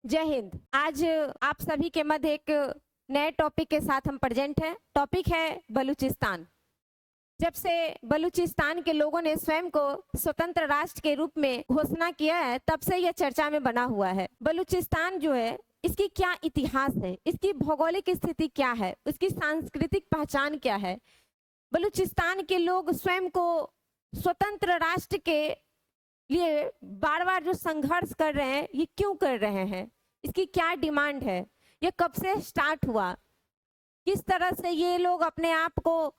जय हिंद। आज आप सभी के मध्य एक नए टॉपिक के साथ हम प्रेजेंट हैं। टॉपिक है बलूचिस्तान। जब से बलूचिस्तान के लोगों ने स्वयं को स्वतंत्र राष्ट्र के रूप में घोषणा किया है, तब से यह चर्चा में बना हुआ है। बलूचिस्तान जो है, इसकी क्या इतिहास है, इसकी भौगोलिक स्थिति क्या है, उसकी सांस्कृतिक पहचान क्या है, बलूचिस्तान के लोग स्वयं को स्वतंत्र राष्ट्र के लिए बार बार जो संघर्ष कर रहे हैं, ये क्यों कर रहे हैं, इसकी क्या डिमांड है, ये कब से स्टार्ट हुआ, किस तरह से ये लोग अपने आप को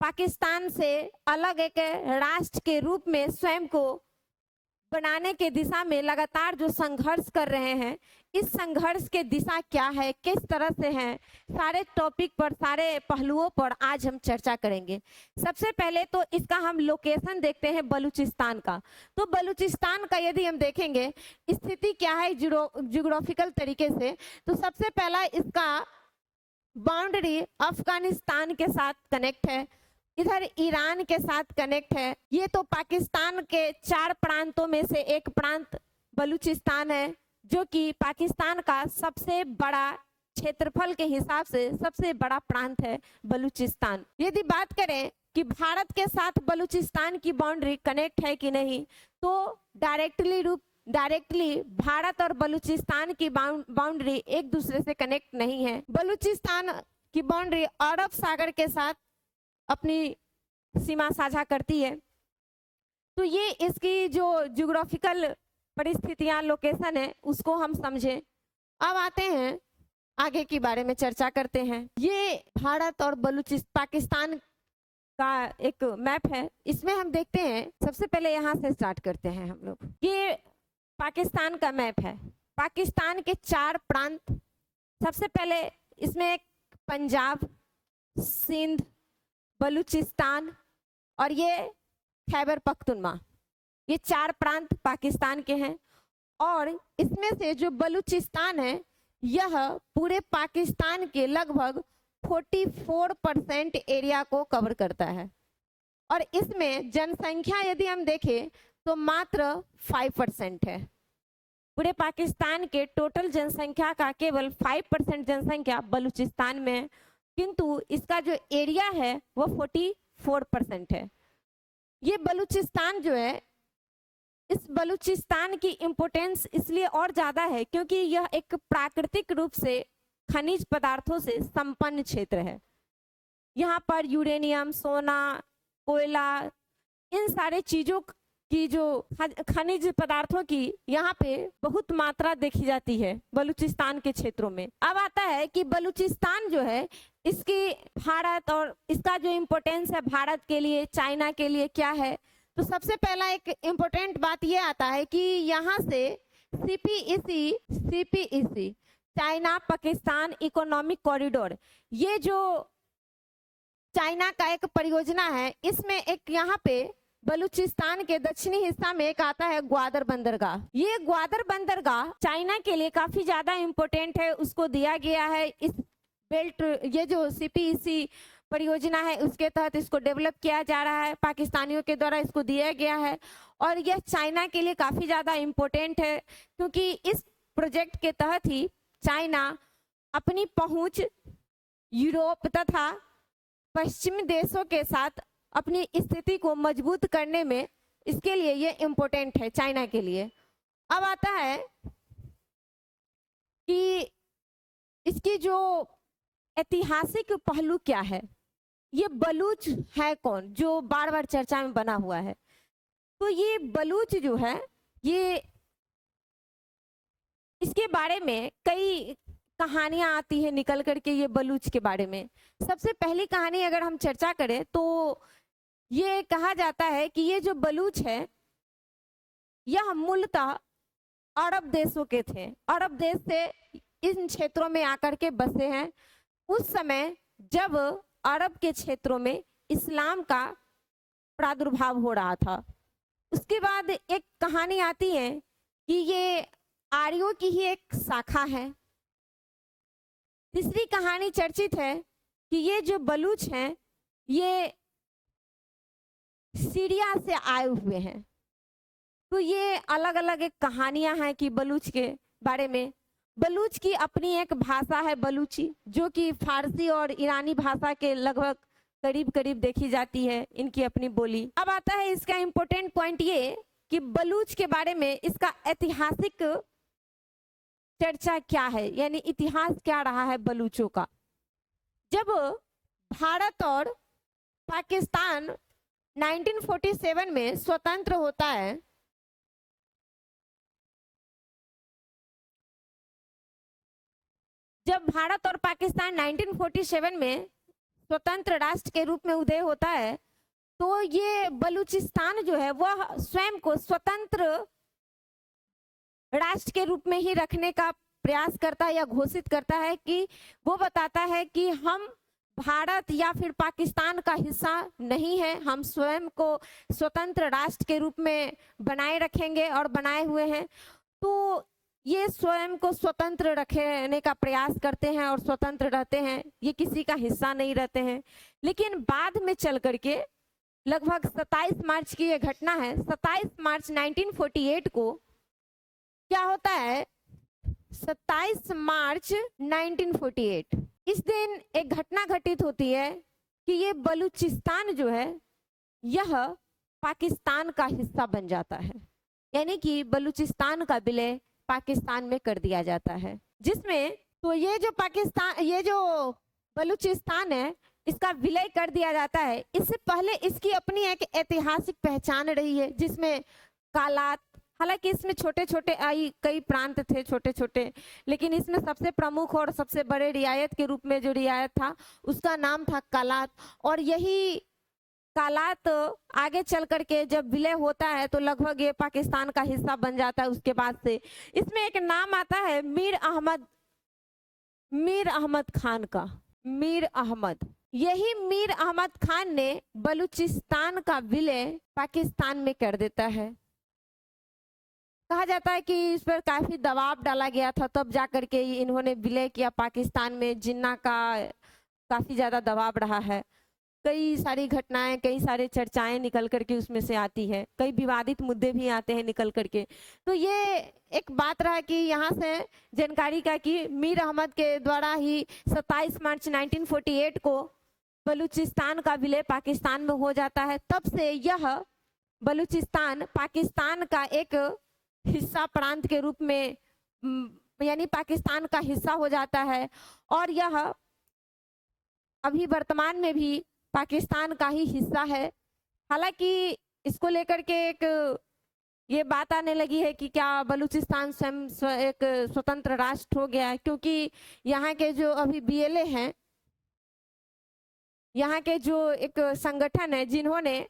पाकिस्तान से अलग एक राष्ट्र के रूप में स्वयं को बनाने के दिशा में लगातार जो संघर्ष कर रहे हैं, इस संघर्ष के दिशा क्या है, किस तरह से है, सारे टॉपिक पर, सारे पहलुओं पर आज हम चर्चा करेंगे। सबसे पहले तो इसका हम लोकेशन देखते हैं बलूचिस्तान का। तो बलूचिस्तान का यदि हम देखेंगे स्थिति क्या है जियोग्राफिकल तरीके से, तो सबसे पहला इसका बाउंड्री अफगानिस्तान के साथ कनेक्ट है, इधर ईरान के साथ कनेक्ट है। ये तो पाकिस्तान के 4 प्रांतों में से एक प्रांत बलूचिस्तान है, जो कि पाकिस्तान का सबसे बड़ा क्षेत्रफल के हिसाब से सबसे बड़ा प्रांत है बलूचिस्तान। यदि बात करें कि भारत के साथ बलूचिस्तान की बाउंड्री कनेक्ट है कि नहीं, तो डायरेक्टली भारत और बलूचिस्तान की बाउंड्री एक दूसरे से कनेक्ट नहीं है। बलूचिस्तान की बाउंड्री अरब सागर के साथ अपनी सीमा साझा करती है। तो ये इसकी जो ज्योग्राफिकल परिस्थितियां, लोकेशन है, उसको हम समझें। अब आते हैं आगे के बारे में चर्चा करते हैं। ये भारत और पाकिस्तान का एक मैप है। इसमें हम देखते हैं, सबसे पहले यहाँ से स्टार्ट करते हैं हम लोग। ये पाकिस्तान का मैप है। पाकिस्तान के 4 प्रांत, सबसे पहले इसमें पंजाब, सिंध, बलूचिस्तान और ये खैबर पख्तूनख्वा, ये 4 प्रांत पाकिस्तान के हैं। और इसमें से जो बलूचिस्तान है, यह पूरे पाकिस्तान के लगभग 44% एरिया को कवर करता है। और इसमें जनसंख्या यदि हम देखें तो मात्र 5% है। पूरे पाकिस्तान के टोटल जनसंख्या का केवल 5% जनसंख्या बलूचिस्तान में है, किंतु इसका जो एरिया है वो 44% है। ये बलूचिस्तान जो है, इस बलूचिस्तान की इम्पोर्टेंस इसलिए और ज्यादा है क्योंकि यह एक प्राकृतिक रूप से खनिज पदार्थों से संपन्न क्षेत्र है। यहाँ पर यूरेनियम, सोना, कोयला, इन सारे चीजों की जो खनिज पदार्थों की यहाँ पे बहुत मात्रा देखी जाती है बलूचिस्तान के क्षेत्रों में। अब आता है कि बलूचिस्तान जो है, इसकी भारत और इसका जो इम्पोर्टेंस है भारत के लिए, चाइना के लिए क्या है। तो सबसे पहला एक इम्पोर्टेंट बात ये आता है कि यहाँ से CPEC China Pakistan economic corridor, ये जो चाइना का एक परियोजना है, इसमें एक यहाँ पे बलूचिस्तान के दक्षिणी हिस्सा में एक आता है ग्वादर बंदरगाह। ये ग्वादर बंदरगाह चाइना के लिए काफी ज्यादा इम्पोर्टेंट है, उसको दिया गया है इस बेल्ट, ये जो सीपीईसी परियोजना है उसके तहत इसको डेवलप किया जा रहा है, पाकिस्तानियों के द्वारा इसको दिया गया है। और यह चाइना के लिए काफी ज्यादा इम्पोर्टेंट है क्योंकि इस प्रोजेक्ट के तहत ही चाइना अपनी पहुंच यूरोप तथा पश्चिमी देशों के साथ अपनी स्थिति को मजबूत करने में, इसके लिए ये इम्पोर्टेंट है चाइना के लिए। अब आता है कि इसकी जो ऐतिहासिक पहलू क्या है, ये बलूच है कौन, जो बार बार चर्चा में बना हुआ है। तो ये बलूच जो है, ये इसके बारे में कई कहानियां आती है निकल करके ये बलूच के बारे में। सबसे पहली कहानी अगर हम चर्चा करें तो ये कहा जाता है कि ये जो बलूच है, यह मूलतः अरब देशों के थे। अरब देश से इन क्षेत्रों में आकर के बसे हैं। उस समय जब अरब के क्षेत्रों में इस्लाम का प्रादुर्भाव हो रहा था। उसके बाद एक कहानी आती है कि ये आर्यों की ही एक शाखा है। तीसरी कहानी चर्चित है कि ये जो बलूच हैं, ये सीरिया से आए हुए हैं। तो ये अलग अलग एक कहानियां हैं कि बलूच के बारे में। बलूच की अपनी एक भाषा है बलूची, जो कि फारसी और ईरानी भाषा के लगभग करीब करीब देखी जाती है, इनकी अपनी बोली। अब आता है इसका इंपॉर्टेंट पॉइंट ये कि बलूच के बारे में इसका ऐतिहासिक चर्चा क्या है, यानी इतिहास क्या रहा है बलूचों का। जब भारत और पाकिस्तान 1947 में स्वतंत्र होता है, जब भारत और पाकिस्तान 1947 में स्वतंत्र राष्ट्र के रूप में उदय होता है, तो ये बलूचिस्तान जो है वह स्वयं को स्वतंत्र राष्ट्र के रूप में ही रखने का प्रयास करता है या घोषित करता है, कि वो बताता है कि हम भारत या फिर पाकिस्तान का हिस्सा नहीं है, हम स्वयं को स्वतंत्र राष्ट्र के रूप में बनाए रखेंगे और बनाए हुए हैं। तो ये स्वयं को स्वतंत्र रखने का प्रयास करते हैं और स्वतंत्र रहते हैं, ये किसी का हिस्सा नहीं रहते हैं। लेकिन बाद में चल करके लगभग 27 मार्च की ये घटना है, 27 मार्च 1948 को क्या होता है, 27 मार्च 1948 इस दिन एक घटना घटित होती है कि ये बलूचिस्तान जो है यह पाकिस्तान का हिस्सा बन जाता है, यानी कि बलूचिस्तान का विलय पाकिस्तान में कर दिया जाता है। जिसमें तो ये जो बलूचिस्तान है, इसका विलय कर दिया जाता है। इससे पहले इसकी अपनी एक ऐतिहासिक पहचान रही है, जिसमें कालात, हालांकि इसमें छोटे छोटे कई प्रांत थे छोटे छोटे, लेकिन इसमें सबसे प्रमुख और सबसे बड़े रियायत के रूप में जो रियायत था उसका नाम था कालात। और यही कालात आगे चल करके जब विलय होता है तो लगभग ये पाकिस्तान का हिस्सा बन जाता है। उसके बाद से इसमें एक नाम आता है मीर अहमद खान का। मीर अहमद, यही मीर अहमद खान ने बलूचिस्तान का विलय पाकिस्तान में कर देता है। कहा जाता है कि इस पर काफी दबाव डाला गया था, तब जाकर के इन्होंने विलय किया पाकिस्तान में। जिन्ना का काफी ज्यादा दबाव रहा है, कई सारी घटनाएं, कई सारे चर्चाएं निकल करके उसमें से आती है, कई विवादित मुद्दे भी आते हैं निकल करके। तो ये एक बात रहा कि यहाँ से जानकारी का कि मीर अहमद के द्वारा ही 27 मार्च 1948 को बलूचिस्तान का विलय पाकिस्तान में हो जाता है। तब से यह बलूचिस्तान पाकिस्तान का एक हिस्सा प्रांत के रूप में, यानी पाकिस्तान का हिस्सा हो जाता है। और यह अभी वर्तमान में भी पाकिस्तान का ही हिस्सा है। हालांकि इसको लेकर के एक ये बात आने लगी है कि क्या बलूचिस्तान स्वयं एक स्वतंत्र राष्ट्र हो गया है, क्योंकि यहाँ के जो अभी बीएलए हैं, यहाँ के जो एक संगठन है, जिन्होंने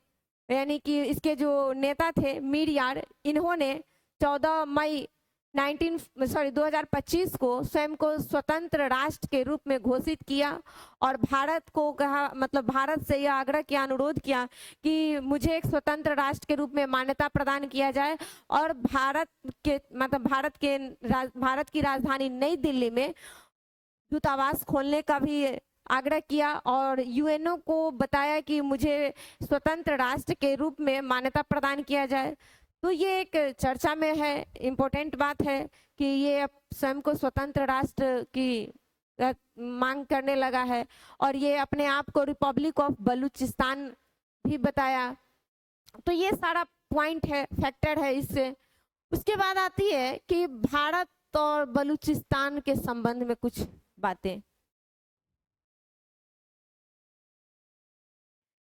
यानी कि इसके जो नेता थे मीर यार, इन्होंने 14 मई 2025 को स्वयं को स्वतंत्र राष्ट्र के रूप में घोषित किया और भारत को कहा, मतलब भारत से यह आग्रह किया, अनुरोध किया कि मुझे एक स्वतंत्र राष्ट्र के रूप में मान्यता प्रदान किया जाए। और भारत की राजधानी नई दिल्ली में दूतावास खोलने का भी आग्रह किया और यूएनओ को बताया कि मुझे स्वतंत्र राष्ट्र के रूप में मान्यता प्रदान किया जाए। तो ये एक चर्चा में है, इम्पोर्टेंट बात है कि ये स्वयं को स्वतंत्र राष्ट्र की मांग करने लगा है और ये अपने आप को रिपब्लिक ऑफ बलूचिस्तान भी बताया। तो ये सारा पॉइंट है, फैक्टर है इससे। उसके बाद आती है कि भारत और बलूचिस्तान के संबंध में कुछ बातें।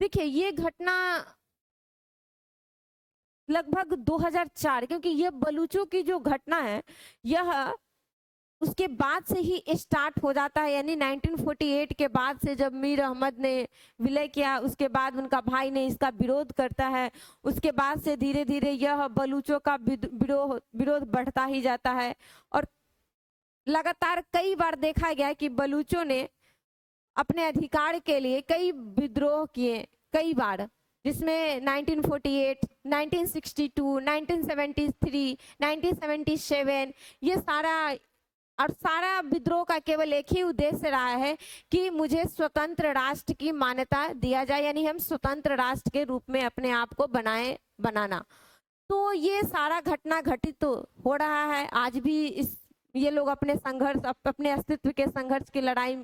देखिए, ये घटना लगभग 2004, क्योंकि ये बलूचों की जो घटना है यह उसके बाद से ही स्टार्ट हो जाता है, यानी 1948 के बाद से जब मीर अहमद ने विलय किया, उसके बाद उनका भाई ने इसका विरोध करता है। उसके बाद से धीरे धीरे यह बलूचों का विरोध बढ़ता ही जाता है और लगातार कई बार देखा गया कि बलूचों ने अपने अधिकार के लिए कई विद्रोह किए, कई बार, जिसमें 1948, 1962, 1973, 1977 ये सारा विद्रोह का केवल एक ही उद्देश्य रहा है कि मुझे स्वतंत्र राष्ट्र की मान्यता दिया जाए, यानी हम स्वतंत्र राष्ट्र के रूप में अपने आप को बनाना। तो ये सारा घटना घटित तो हो रहा है आज भी। ये लोग अपने संघर्ष, अपने अस्तित्व के संघर्ष की लड़ाई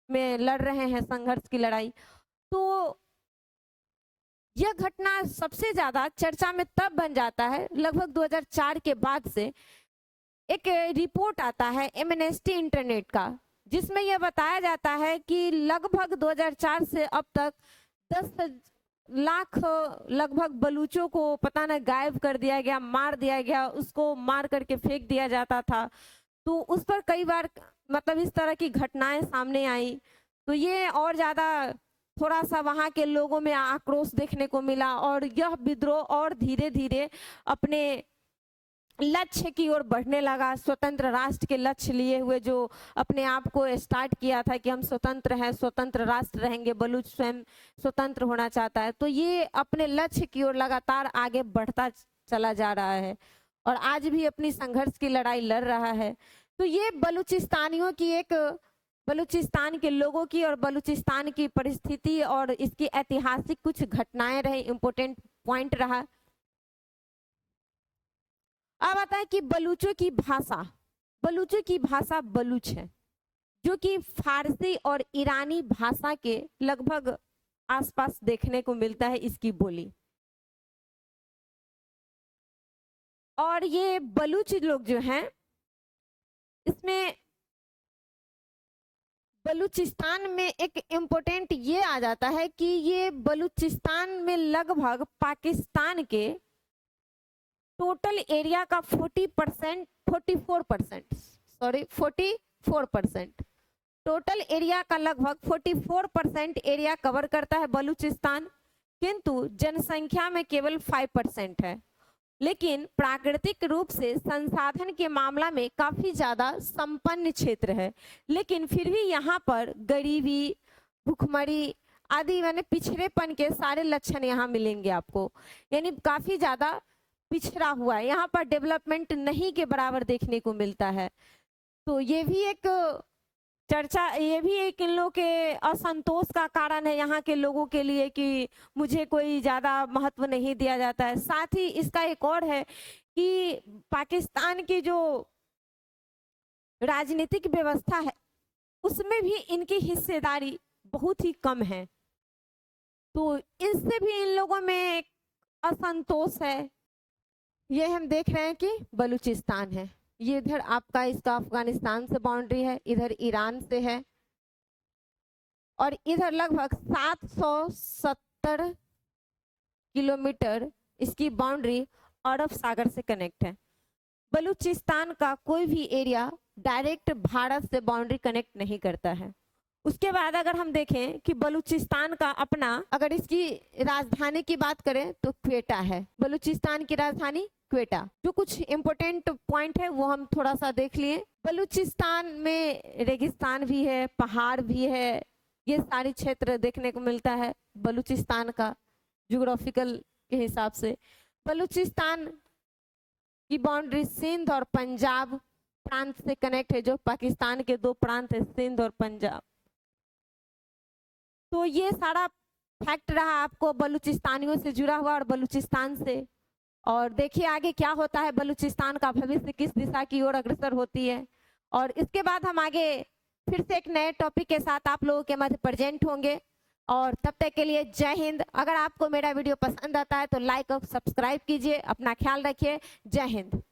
में लड़ रहे हैं, संघर्ष की लड़ाई। तो यह घटना सबसे ज्यादा चर्चा में तब बन जाता है लगभग 2004 के बाद से। एक रिपोर्ट आता है एमनेस्टी इंटरनेट का, जिसमें यह बताया जाता है कि लगभग 2004 से अब तक 10 लाख लगभग बलूचों को पता न गायब कर दिया गया, मार दिया गया, उसको मार करके फेंक दिया जाता था। तो उस पर कई बार मतलब इस तरह की घटनाएं सामने आई, तो ये और ज्यादा थोड़ा सा वहां के लोगों में आक्रोश देखने को मिला और यह विद्रोह और धीरे धीरे अपने लक्ष्य की ओर बढ़ने लगा। स्वतंत्र राष्ट्र के लक्ष्य लिए हुए जो अपने आप को स्टार्ट किया था कि हम स्वतंत्र हैं, स्वतंत्र राष्ट्र रहेंगे, बलूच स्वयं स्वतंत्र होना चाहता है, तो ये अपने लक्ष्य की ओर लगातार आगे बढ़ता चला जा रहा है और आज भी अपनी संघर्ष की लड़ाई लड़ रहा है। तो ये बलूचिस्तानियों की एक, बलूचिस्तान के लोगों की और बलूचिस्तान की परिस्थिति और इसकी ऐतिहासिक कुछ घटनाएं रही, इंपोर्टेंट पॉइंट रहा। अब आता है कि बलूचों की भाषा, बलूचों की भाषा बलूच है, जो कि फारसी और ईरानी भाषा के लगभग आसपास देखने को मिलता है इसकी बोली। और ये बलूच लोग जो हैं, इसमें बलूचिस्तान में एक इम्पोर्टेंट ये आ जाता है कि ये बलूचिस्तान में लगभग पाकिस्तान के टोटल एरिया का 44% टोटल एरिया का लगभग 44% एरिया कवर करता है बलूचिस्तान, किंतु जनसंख्या में केवल 5% है। लेकिन प्राकृतिक रूप से संसाधन के मामला में काफी ज्यादा संपन्न क्षेत्र है, लेकिन फिर भी यहाँ पर गरीबी, भूखमरी आदि यानी पिछड़ेपन के सारे लक्षण यहाँ मिलेंगे आपको, यानी काफी ज्यादा पिछड़ा हुआ है, यहाँ पर डेवलपमेंट नहीं के बराबर देखने को मिलता है। तो ये भी एक चर्चा, ये भी एक इन लोगों के असंतोष का कारण है यहाँ के लोगों के लिए कि मुझे कोई ज्यादा महत्व नहीं दिया जाता है। साथ ही इसका एक और है कि पाकिस्तान की जो राजनीतिक व्यवस्था है उसमें भी इनकी हिस्सेदारी बहुत ही कम है, तो इससे भी इन लोगों में असंतोष है। ये हम देख रहे हैं कि बलूचिस्तान है, ये इधर आपका इसका अफगानिस्तान से बाउंड्री है, इधर ईरान से है और इधर लगभग 770 किलोमीटर इसकी बाउंड्री अरब सागर से कनेक्ट है। बलूचिस्तान का कोई भी एरिया डायरेक्ट भारत से बाउंड्री कनेक्ट नहीं करता है। उसके बाद अगर हम देखें कि बलूचिस्तान का अपना, अगर इसकी राजधानी की बात करें तो क्वेटा है, बलूचिस्तान की राजधानी क्वेटा। जो कुछ इंपोर्टेंट पॉइंट है वो हम थोड़ा सा देख लिए। बलूचिस्तान में रेगिस्तान भी है, पहाड़ भी है, ये सारी क्षेत्र देखने को मिलता है बलूचिस्तान का ज्योग्राफिकल के हिसाब से। बलूचिस्तान की बाउंड्री सिंध और पंजाब प्रांत से कनेक्ट है, जो पाकिस्तान के दो प्रांत है, सिंध और पंजाब। तो ये सारा फैक्ट रहा आपको बलूचिस्तानियों से जुड़ा हुआ और बलूचिस्तान से। और देखिए आगे क्या होता है, बलूचिस्तान का भविष्य किस दिशा की ओर अग्रसर होती है। और इसके बाद हम आगे फिर से एक नए टॉपिक के साथ आप लोगों के मध्य प्रेजेंट होंगे। और तब तक के लिए जय हिंद। अगर आपको मेरा वीडियो पसंद आता है तो लाइक और सब्सक्राइब कीजिए। अपना ख्याल रखिए। जय हिंद।